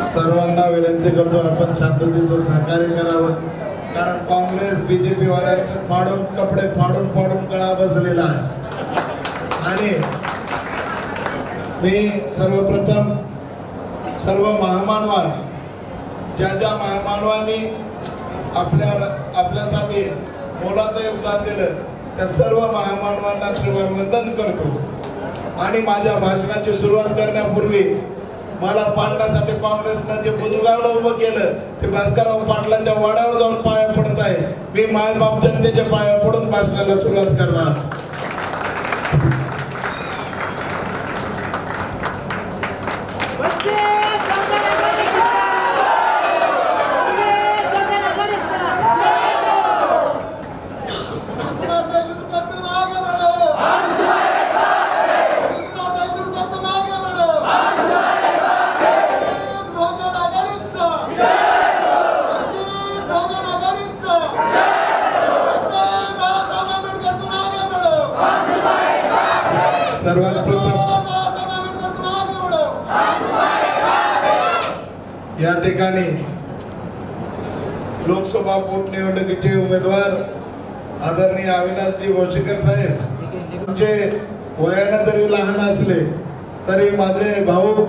सर्वांना विनंती करतो आपण शांततेचं सहकार्य करावं, कारण काँग्रेस बीजेपी वाल्यांचे फाडून कपडे फाडून फाडून गळा बसलेला आहे। आणि मी सर्वप्रथम सर्व महामानवान ज्या ज्या महामानवांनी आपल्यासाठी मोलाचं योगदान दिलं त्या सर्व महामानवांना त्रिवार वंदन करतो। आणि माझ्या भाषणाची सुरुवात करण्यापूर्वी मला पाडण्यासाठी काँग्रेसनं जे बुजुर्गांना उभं केलं ते भास्करराव पाटलांच्या वाड्यावर जाऊन पाया पडत आहे। मी मायबाप जनतेच्या पाया पडून भाषणाला सुरुवात करणार। सर्वात प्रथम या ठिकाणी लोकसभा पोटनिवडणुकीचे उमेदवार आदरणीय अविनाशजी भोसेकर साहेब, आमचे वयाने जरी लहान असले तरी माझे भाऊ,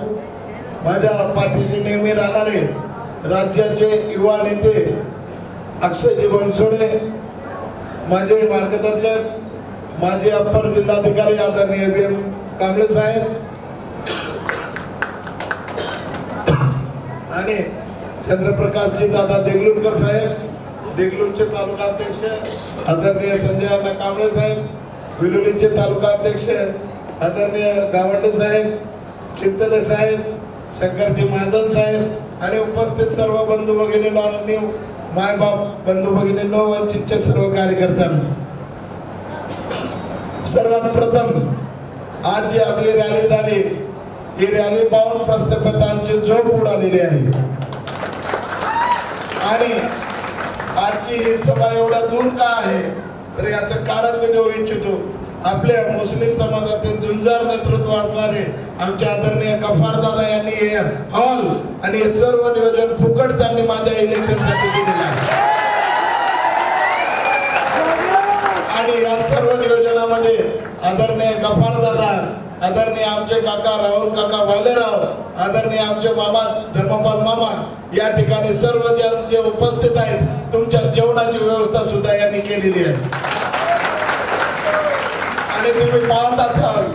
माझ्या पाठीशी नेहमी राहणारे राज्याचे युवा नेते अक्षयजी बनसोडे, माझे मार्गदर्शक माजी अप्पर जिल्हाधिकारी आदरणीय BM कांबळे साहेब आणि चंद्रप्रकाशजी दादा देगलूरकर साहेब, देगलूरचे तालुका अध्यक्ष आदरणीय संजय अण्णा कांबळे साहेब, विलोलीचे तालुका अध्यक्ष आदरणीय गावंडे साहेब, चिंतले साहेब, शंकरजी महाजन साहेब आणि उपस्थित सर्व बंधू भगिनींनो, मायबाप बंधू भगिनींनो, वंचितचे सर्व कार्यकर्त्यांना सर्वात प्रथम आज जी आपली रॅली झाली ही रॅली पाहून प्रस्थापितांची झोप उडालेली आहे। आणि आजची ही सभा एवढा दूर का आहे तर याचं कारण मी देऊ इच्छितो। आपल्या मुस्लिम समाजातील झुंजार नेतृत्व असणारे आमचे आदरणीय गफार दादा यांनी हे हॉल आणि हे सर्व नियोजन फुकट त्यांनी माझ्या इलेक्शनसाठी दिलेलं आहे। आणि या सर्व नियोजनामध्ये आदरणीय गफार दादा, आदरणीय आमचे काका राहुल काका वालेराव, आदरणीय आमचे मामा धर्मपाल मामा या ठिकाणी सर्व जे उपस्थित आहेत तुमच्या जेवणाची व्यवस्था सुद्धा यांनी केलेली आहे। आणि तुम्ही पाहत असाल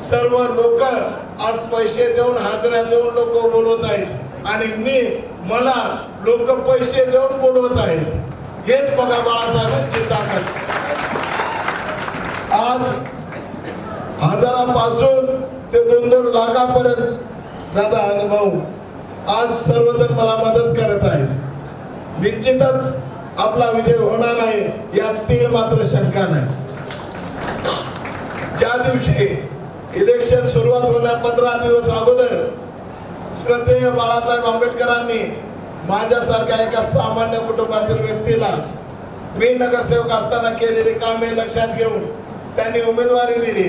सर्व लोक आज पैसे देऊन हाजऱ्या देऊन लोक बोलवत आहेत आणि मला लोक पैसे देऊन बोलवत आहेत। हेच बघा बाळासाहेबांची ताकद। आज हजारापासून ते 2-2 लाखापर्यंत दादा आणि भाऊ आज सर्वजण मला मदत करत आहेत। निश्चितच आपला विजय होणार आहे यात तीळ मात्र शंका नाही। ज्या दिवशी इलेक्शन सुरुवात होण्या 15 दिवस अगोदर श्रद्धेय बाळासाहेब आंबेडकरांनी माझ्यासारख्या एका सामान्य कुटुंबातील व्यक्तीला मी नगरसेवक असताना केलेली कामे लक्षात घेऊन त्यांनी उमेदवारी दिली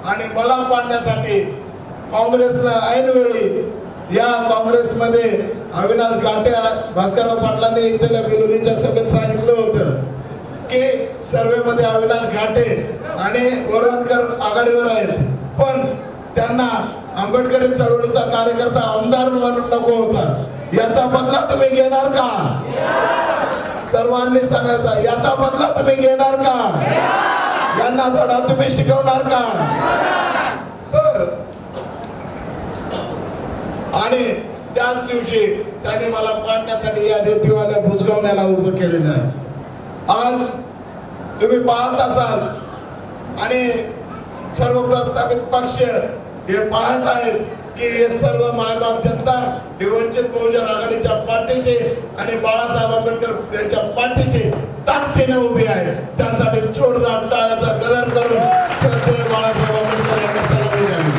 आणि मला पाडण्यासाठी काँग्रेसला ऐनवेळी या काँग्रेसमध्ये अविनाश घाटे भास्करराव पाटलांनी इथल्या बिलोलीच्या सभेत सांगितलं होतं की सर्वेमध्ये अविनाश घाटे आणि वरवणकर आघाडीवर आहेत, पण त्यांना आंबेडकरी चळवळीचा कार्यकर्ता आमदार म्हणून नको होता। याचा बदला तुम्ही घेणार का? सर्वांनी सांगायचा याचा बदला तुम्ही घेणार का? यांना धडा तुम्ही शिकवणार का? तर आणि त्याच दिवशी त्यांनी मला पाडण्यासाठी या रेतीवाल्या बुजगावण्याला उभं केलेलं आहे। आज तुम्ही पाहत असाल आणि सर्व प्रस्थापित पक्ष हे पाहत आहेत की हे सर्व मायबाप जनता हे वंचित बहुजन आघाडीच्या पाठीचे आणि बाळासाहेब आंबेडकर यांच्या पाठीचे ताकदीने उभी आहे। त्यासाठी जोरदार टाळ्याचा गजर करून श्रद्धेय बाळासाहेब आंबेडकर यांना सलामी द्यावी।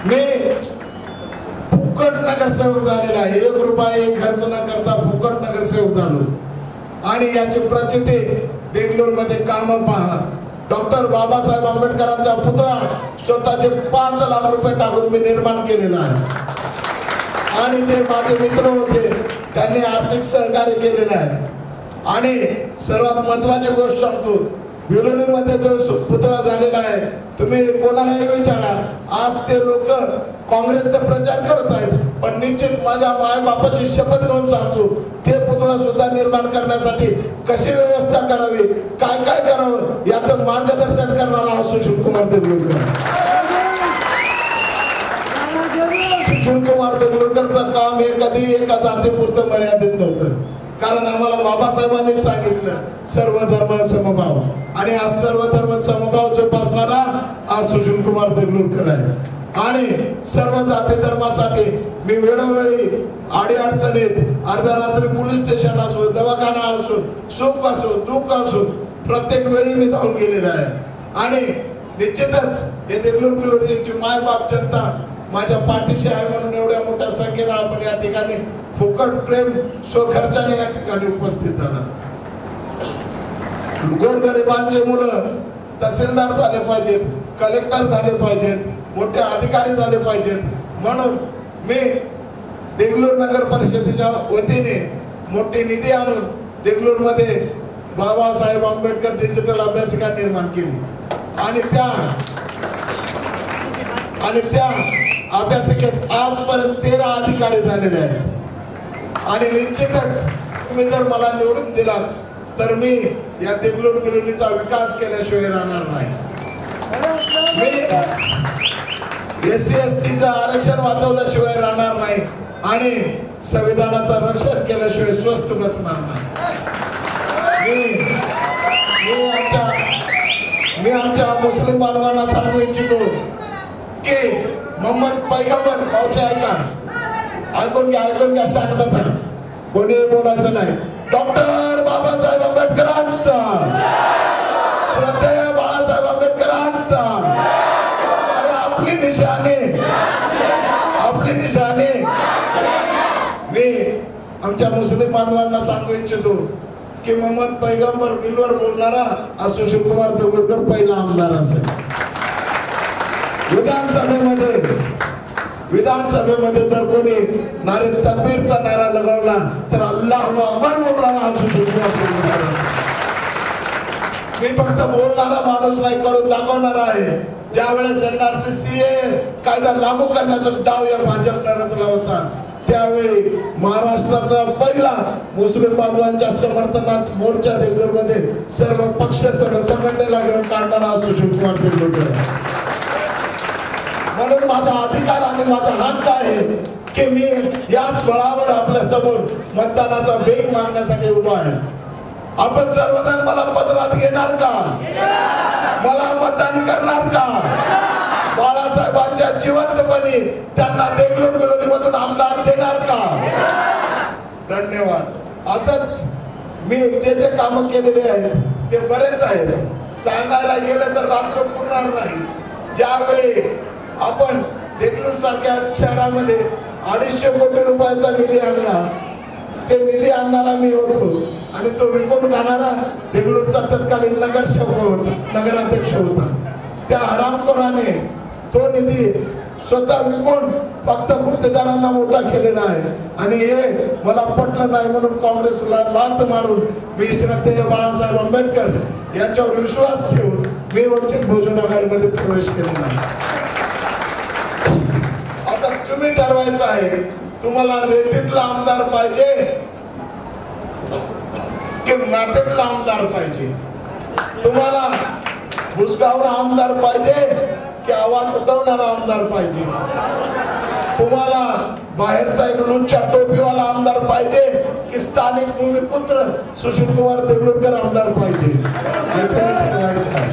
मी फुकट नगरसेवक झालेला आहे, 1 रुपया खर्च न करता फुकट नगरसेवक झालो आणि याची प्रचिती देगलूर मध्ये काम पहा, डॉक्टर बाबासाहेब आंबेडकरांचा पुतळा स्वतःचे 5 लाख रुपये टाकून मी निर्माण केलेला आहे आणि ते माझे मित्र होते त्यांनी आर्थिक सहकार्य केलेलं आहे. आणि सर्वात महत्वाची गोष्ट सांगतो, भिलोलीमध्ये जो पुतळा झालेला आहे, तुम्ही कोणालाही विचारा, आज ते लोक काँग्रेसचा प्रचार करत आहेत, पण निश्चित माझ्या मायबापाची शपथ घेऊन सांगतो, ते पुतळा सुद्धा निर्माण करण्यासाठी कशी व्यवस्था करावी, काय काय करावं याचं मार्गदर्शन करणारा हा सुशील कुमार देगलूरकर. सुशील कुमार देगलूरकरचं काम हे कधी एका जातीपुरतं मर्यादित नव्हतं, कारण आम्हाला बाबासाहेबांनी सांगितलं सर्व धर्म समभाव, आणि आज सर्व धर्म समभाव जोपासणारा हा सुशील कुमार देगलूरकर आहे. आणि सर्व जाती धर्मासाठी मी वेळोवेळी अडीअडचणीत अर्ध्या रात्री पोलीस स्टेशन असो, दवाखाना असो, सुख असो दुःख असो, प्रत्येक वेळी मी धावून गेलेला आहे. आणि निश्चितच हे देगलूर भिलोरीची मायबाप जनता माझ्या पाठीशी आहे, म्हणून एवढ्या मोठ्या संख्येने आपण या ठिकाणी फुकट प्रेम स्वखर्चाने या ठिकाणी उपस्थित झाला. गोरगरिबांचे मुलं तहसीलदार झाले पाहिजेत, कलेक्टर झाले पाहिजेत, मोठे अधिकारी झाले पाहिजेत, म्हणून मी देगलूर नगर परिषदेच्या वतीने मोठी निधी आणून देगलूर मध्ये बाबासाहेब आंबेडकर डिजिटल अभ्यासिका निर्माण केली आणि त्या अभ्यासिकेत आजपर्यंत 13 अधिकारी झालेले आहेत. आणि निश्चितच तुम्ही जर मला निवडून दिलात तर मी या देगलूर भिलोलीचा विकास केल्याशिवाय राहणार नाही. मी SC ST आरक्षण वाचवल्याशिवाय राहणार नाही आणि संविधानाचं रक्षण केल्याशिवाय स्वस्थ बसणार नाही. मी आमच्या मुस्लिम बांधवांना सांगू इच्छितो की मोहम्मद पैगंबर पावसे ऐका, ऐकून घ्या सांगता सांग, कोणी बोलायचं नाही. डॉक्टर बाबासाहेब आंबेडकरांचा, श्रद्धेय बाळासाहेब आंबेडकरांचा, आणि आपली निशाणी मी आमच्या मुस्लिम बांधवांना सांगू इच्छितो की मोहम्मद पैगंबर बिलवर बोलणारा हा सुशील कुमार देगलूरकर पहिला आमदार असेल. विधानसभेमध्ये जर कोणी नारे तकबीरचा नारा लगावला तर अल्लाहू अकबर बोलणारा हा सुशील कुमार देगलूरकर असेल. मी फक्त बोलणारा माणूस नाही, करून दाखवणारा आहे. ज्या वेळेस NRC CA कायदा लागू करण्याचा डाव या भाजपने रचला होता, त्यावेळी महाराष्ट्रातला पहिला मुस्लिम बांधवांच्या समर्थनात मोर्चा देगलूर मध्ये सर्व पक्ष संघटनेला घेऊन काढणारा हा सुशील कुमार देगलूरकर. म्हणून माझा अधिकार आणि माझा हक्क आहे की मी याच बळावर आपल्या समोर मतदानाचा वेग मागण्यासाठी उभा आहे. आपण सर्वजण मला पदरात घेणार का? मला मतदान करणार का? बाळासाहेबांच्या जिवंतपणी त्यांना देगलूर भिलोली मधून आमदार देणार का? धन्यवाद. असंच मी जे काम केलेले आहेत ते बरेच आहेत, सांगायला गेलं तर रात्र पुरणार नाही. ज्यावेळी आपण देगलूर सारख्या शहरामध्ये 250 कोटी रुपयाचा निधी आणला, ते निधी आणणारा मी होतो आणि तो विकून खाणारा देगलूरचा तत्कालीन नगराध्यक्ष होता. त्या हरामखोराने तो निधी स्वतः विकून फक्त गुत्तेदारांना मोठा केलेला आहे. आणि हे मला पटलं नाही, म्हणून काँग्रेसला लात मारून मी श्रद्धेय बाळासाहेब आंबेडकर यांच्यावर विश्वास ठेवून मी वंचित बहुजन आघाडीमध्ये प्रवेश केलेला आहे. आता तुम्ही ठरवायचं आहे, तुम्हाला रेतीतला आमदार पाहिजे की नातेतला आमदार पाहिजे? तुम्हाला भुसगावला आमदार पाहिजे की आवाज उठवणारा आमदार पाहिजे? तुम्हाला बाहेरचा एक लुच्चा टोपीवाला आमदार पाहिजे की स्थानिक भूमिपुत्र सुशील कुमार देगलूरकर आमदार पाहिजे? हे ठरवायचं आहे.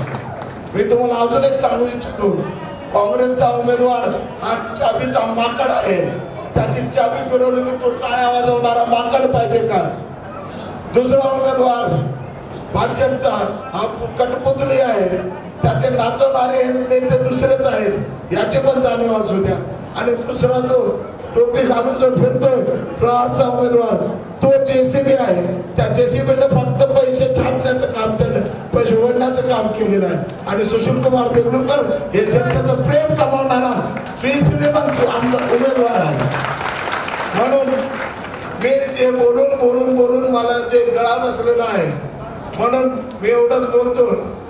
मी तुम्हाला अजून एक सांगू इच्छितो, काँग्रेसचा उमेदवार हा चाबीचा माकड आहे. त्याची चाबी फिरवली की तो टाळ्या वाजवणारा माकड पाहिजे का? दुसरा उमेदवार भाजपचा हा कठपुतळी आहे, त्याचे नाचवणारे नेते दुसरेच आहेत, याची पण जाणीव असू द्या. आणि दुसरा तो टोपी घालून जो फिरतोय प्रहारचा उमेदवार, तो JCB आहे. त्या JCB ने फक्त पैसे छापण्याचं काम त्याने पशुवडण्याचं काम केलेलं आहे आणि सुशील कुमार देगलूरकर हे जनतेचं प्रेम कमावणारा श्रीमंत आमदार उमेदवार आहे. म्हणून मी जे बोलून मला जे गळा बसलेला आहे म्हणून मी एवढंच बोलतो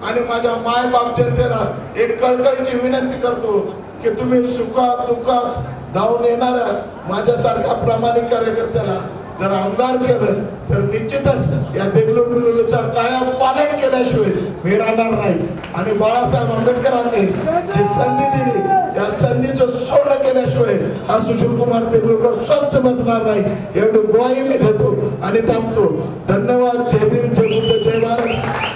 आणि माझ्या माय बाप जनतेला एक कळकळीची विनंती करतो की तुम्ही सुखात दुःखात धावून येणाऱ्या माझ्यासारख्या प्रामाणिक कार्यकर्त्याला जर आमदार केलं तर निश्चितच या देगलूर बिलोलीचा काया पालट केल्याशिवाय मी राहणार नाही. आणि बाळासाहेब आंबेडकरांनी जी संधी दिली त्या संधीचं सोनं केल्याशिवाय हा सुशील कुमार देगलूरकर स्वस्थ बसणार नाही एवढी ग्वाही मी देतो आणि थांबतो. धन्यवाद. जय भीम, जय बुद्ध, जय भारत.